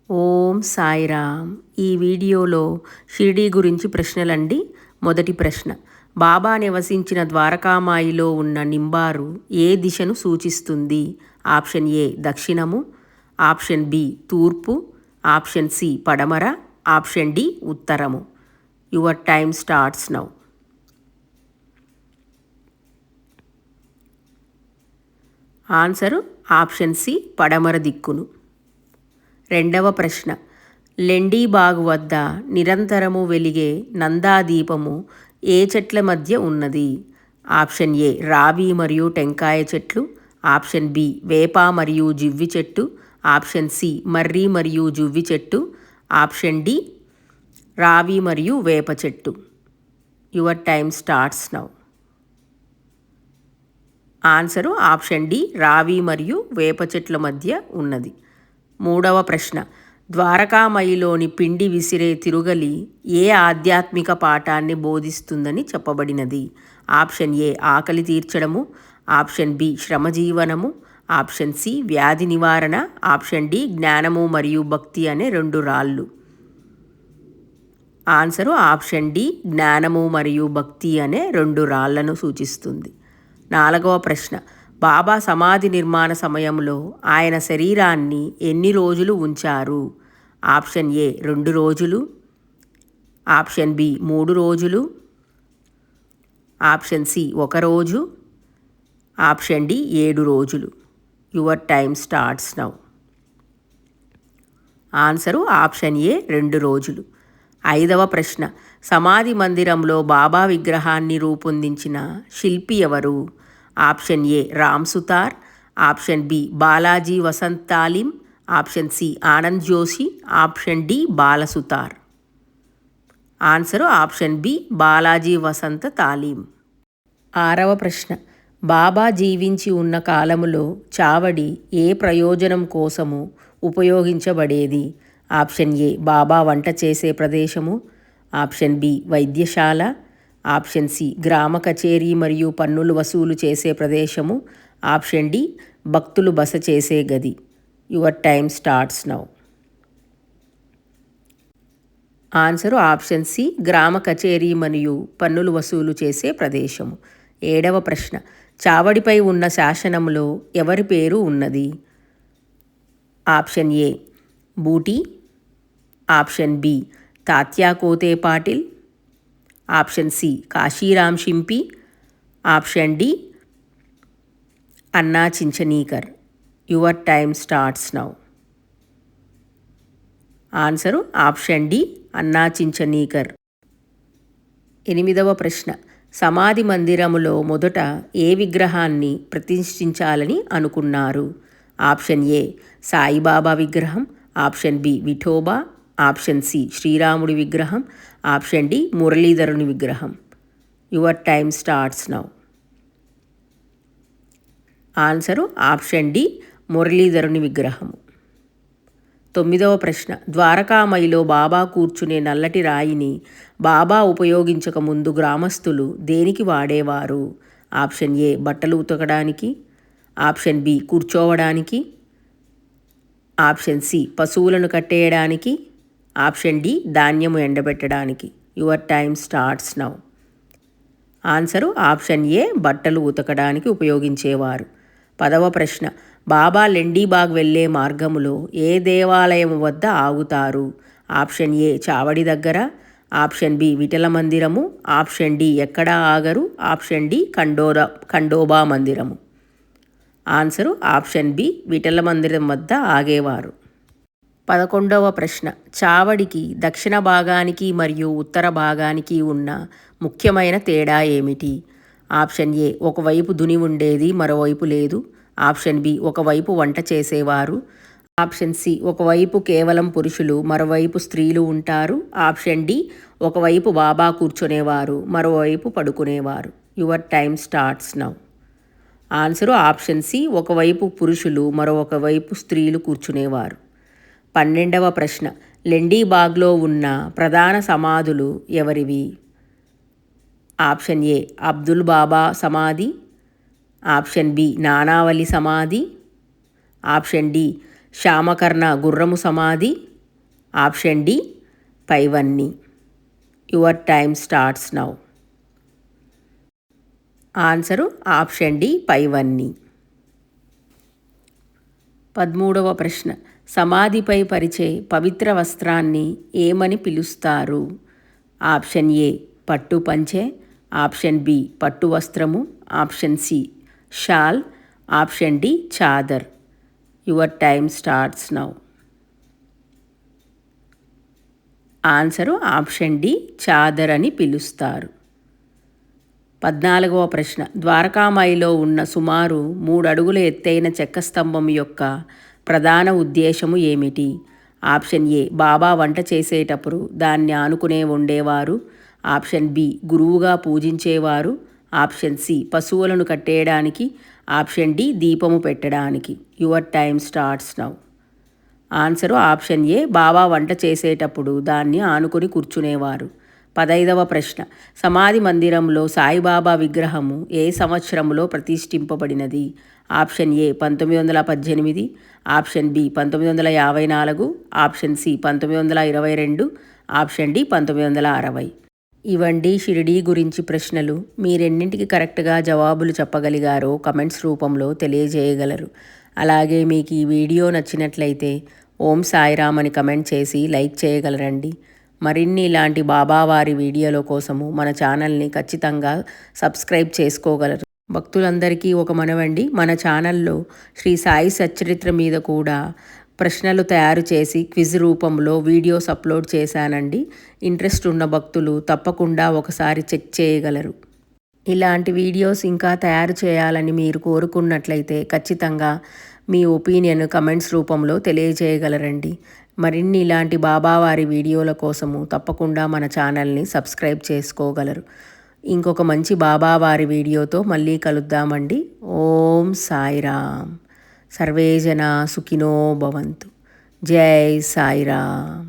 ఓం సాయిరామ్. ఈ వీడియోలో షిరిడీ గురించి ప్రశ్నలండి. మొదటి ప్రశ్న, బాబా నివసించిన ద్వారకామాయిలో ఉన్న నింబారు ఏ దిశను సూచిస్తుంది? ఆప్షన్ ఏ దక్షిణము, ఆప్షన్ బి తూర్పు, ఆప్షన్ సి పడమర, ఆప్షన్ డి ఉత్తరము. Your time starts now. Answer option C పడమర దిక్కును. రెండవ ప్రశ్న, లెండీబాగ్ వద్ద నిరంతరము వెలిగే నందాదీపము ఏ చెట్ల మధ్య ఉన్నది? ఆప్షన్ ఏ రావి మరియు టెంకాయ చెట్లు, ఆప్షన్ బి వేప మరియు జివ్వి చెట్టు, ఆప్షన్ సి మర్రి మరియు జువ్వి చెట్టు, ఆప్షన్ డి రావి మరియు వేప చెట్టు. Your time starts now. Answer option D రావి మరియు వేప చెట్ల మధ్య ఉన్నది. మూడవ ప్రశ్న, ద్వారకామయిలోని పిండి విసిరే తిరుగలి ఏ ఆధ్యాత్మిక పాఠాన్ని బోధిస్తుందని చెప్పబడినది? ఆప్షన్ ఏ ఆకలి తీర్చడము, ఆప్షన్ బి శ్రమజీవనము, ఆప్షన్ సి వ్యాధి నివారణ, ఆప్షన్ డి జ్ఞానము మరియు భక్తి అనే రెండు రాళ్ళు. ఆన్సరు ఆప్షన్ డి జ్ఞానము మరియు భక్తి అనే రెండు రాళ్లను సూచిస్తుంది. నాలుగవ ప్రశ్న, బాబా సమాధి నిర్మాణ సమయంలో ఆయన శరీరాన్ని ఎన్ని రోజులు ఉంచారు? ఆప్షన్ ఏ 2 రోజులు, ఆప్షన్ బి 3 రోజులు, ఆప్షన్ సి 1 రోజు, ఆప్షన్ డి 7 రోజులు. Your time starts now. Answer option ఏ 2 రోజులు. ఐదవ ప్రశ్న, సమాధి మందిరంలో బాబా విగ్రహాన్ని రూపొందించిన శిల్పి ఎవరు? Option A Ram Sutar, option B Balaji Vasant Talim, option C Anand Joshi, option D Balasutar. Answer option B Balaji Vasanta Talim. ఆరవ ప్రశ్న, బాబా జీవించి ఉన్న కాలములో చావడి ఏ ప్రయోజనం కోసము ఉపయోగించబడేది? ఆప్షన్ ఏ బాబా వంట చేసే ప్రదేశము, ఆప్షన్ బి వైద్యశాల, ఆప్షన్ సి గ్రామ కచేరీ మరియు పన్నులు వసూలు చేసే ప్రదేశము, ఆప్షన్ డి భక్తులు బస చేసే గది. Your time starts now. Answer option C గ్రామ కచేరీ మరియు పన్నులు వసూలు చేసే ప్రదేశము. ఏడవ ప్రశ్న, చావడిపై ఉన్న శాసనంలో ఎవరి పేరు ఉన్నది? Option A Buti, option B Tatya Kote Patil, option C Kashiram Shimpi, option D Anna Chinchanikar. Your time starts now. Answer option D Anna Chinchanikar. ఎనిమిదవ ప్రశ్న, సమాధి మందిరములో మొదట ఏ విగ్రహాన్ని ప్రతిష్ఠించాలని అనుకున్నారు? ఆప్షన్ ఏ సాయిబాబా విగ్రహం, option B Vithoba, option C శ్రీరాముడి విగ్రహం, ఆప్షన్ డి మురళీధరుని విగ్రహం. Your time starts now. Answer option D మురళీధరుని విగ్రహము. తొమ్మిదవ ప్రశ్న, ద్వారకామయిలో బాబా కూర్చునే నల్లటి రాయిని బాబా ఉపయోగించక ముందు గ్రామస్తులు దేనికి వాడేవారు? ఆప్షన్ ఏ బట్టలు ఉతకడానికి, ఆప్షన్ బి కూర్చోవడానికి, ఆప్షన్ సి పశువులను కట్టేయడానికి, ఆప్షన్ డి ధాన్యము ఎండబెట్టడానికి. Your time starts now. Answer option ఏ బట్టలు ఉతకడానికి ఉపయోగించేవారు. పదవ ప్రశ్న, బాబా లెండీబాగ్ వెళ్ళే మార్గములో ఏ దేవాలయం వద్ద ఆగుతారు? ఆప్షన్ ఏ చావడి దగ్గర, ఆప్షన్ బి విఠల మందిరము, ఆప్షన్ డి ఎక్కడా ఆగరు, ఆప్షన్ డి ఖండోబా మందిరము. ఆన్సరు ఆప్షన్ బి విఠల మందిరం వద్ద ఆగేవారు. 11వ ప్రశ్న, చావడికి దక్షిణ భాగానికి మరియు ఉత్తర భాగానికి ఉన్న ముఖ్యమైన తేడా ఏమిటి? ఆప్షన్ ఏ ఒకవైపు దుని ఉండేది, మరోవైపు లేదు, ఆప్షన్ బి ఒకవైపు వంట చేసేవారు, ఆప్షన్ సి ఒకవైపు కేవలం పురుషులు మరోవైపు స్త్రీలు ఉంటారు, ఆప్షన్ డి ఒకవైపు బాబా కూర్చునేవారు మరోవైపు పడుకునేవారు. Your time starts now. Answer option C ఒకవైపు పురుషులు మరొక వైపు స్త్రీలు కూర్చునేవారు. 12వ ప్రశ్న, లెండీబాగ్లో ఉన్న ప్రధాన సమాధులు ఎవరివి? ఆప్షన్ ఏ అబ్దుల్ బాబా సమాధి, ఆప్షన్ బి నానావలి సమాధి, ఆప్షన్ డి శ్యామకర్ణ గుర్రము సమాధి, ఆప్షన్ డి పైవన్నీ. Your time starts now. Answer option D పైవన్నీ. 13వ ప్రశ్న. సమాధిపై పరిచే పవిత్ర వస్త్రాన్ని ఏమని పిలుస్తారు? ఆప్షన్ ఏ పట్టు పంచె, ఆప్షన్ బి పట్టు వస్త్రము, option C shawl, option D చాదర్. Your time starts now. Answer option D చాదర్ అని పిలుస్తారు. 14వ ప్రశ్న. ద్వారకామాయిలో ఉన్న సుమారు 3 అడుగుల ఎత్తైన చెక్క స్తంభం యొక్క ప్రధాన ఉద్దేశము ఏమిటి? ఆప్షన్ ఏ బాబా వంట చేసేటప్పుడు దాన్ని ఆనుకునే ఉండేవారు, ఆప్షన్ బి గురువుగా పూజించేవారు, ఆప్షన్ సి పశువులను కట్టేయడానికి, ఆప్షన్ డి దీపము పెట్టడానికి. Your time starts now. Answer option A Baba వంట చేసేటప్పుడు దాన్ని ఆనుకుని కూర్చునేవారు. 15వ ప్రశ్న. సమాధి మందిరంలో సాయిబాబా విగ్రహము ఏ సంవత్సరంలో ప్రతిష్ఠింపబడినది? Option A 1918, option B 1954, option C 1922, option D 1960. ఇవండి షిరిడీ గురించి ప్రశ్నలు. మీరెన్నింటికి కరెక్ట్గా జవాబులు చెప్పగలిగారో కమెంట్స్ రూపంలో తెలియజేయగలరు. అలాగే మీకు ఈ వీడియో నచ్చినట్లయితే ఓం సాయిరామ్ అని కమెంట్ చేసి లైక్ చేయగలరండి. మరిన్ని ఇలాంటి బాబావారి వీడియోల కోసము మన ఛానల్ని ఖచ్చితంగా సబ్స్క్రైబ్ చేసుకోగలరు. భక్తులందరికీ ఒక మనవండి, మన ఛానల్లో శ్రీ సాయి సచ్చరిత్ర మీద కూడా ప్రశ్నలు తయారు చేసి క్విజ్ రూపంలో వీడియోస్ అప్లోడ్ చేశానండి. ఇంట్రెస్ట్ ఉన్న భక్తులు తప్పకుండా ఒకసారి చెక్ చేయగలరు. ఇలాంటి వీడియోస్ ఇంకా తయారు చేయాలని మీరు కోరుకున్నట్లయితే ఖచ్చితంగా మీ ఒపీనియన్ కమెంట్స్ రూపంలో తెలియజేయగలరండి. మరిన్ని ఇలాంటి బాబావారి వీడియోల కోసము తప్పకుండా మన ఛానల్ని సబ్స్క్రైబ్ చేసుకోగలరు. ఇంకొక మంచి బాబావారి వీడియోతో మళ్ళీ కలుద్దామండి. ఓం సాయిరామ్. సర్వే జనా సుఖినో భవంతు. జై సాయిరామ్.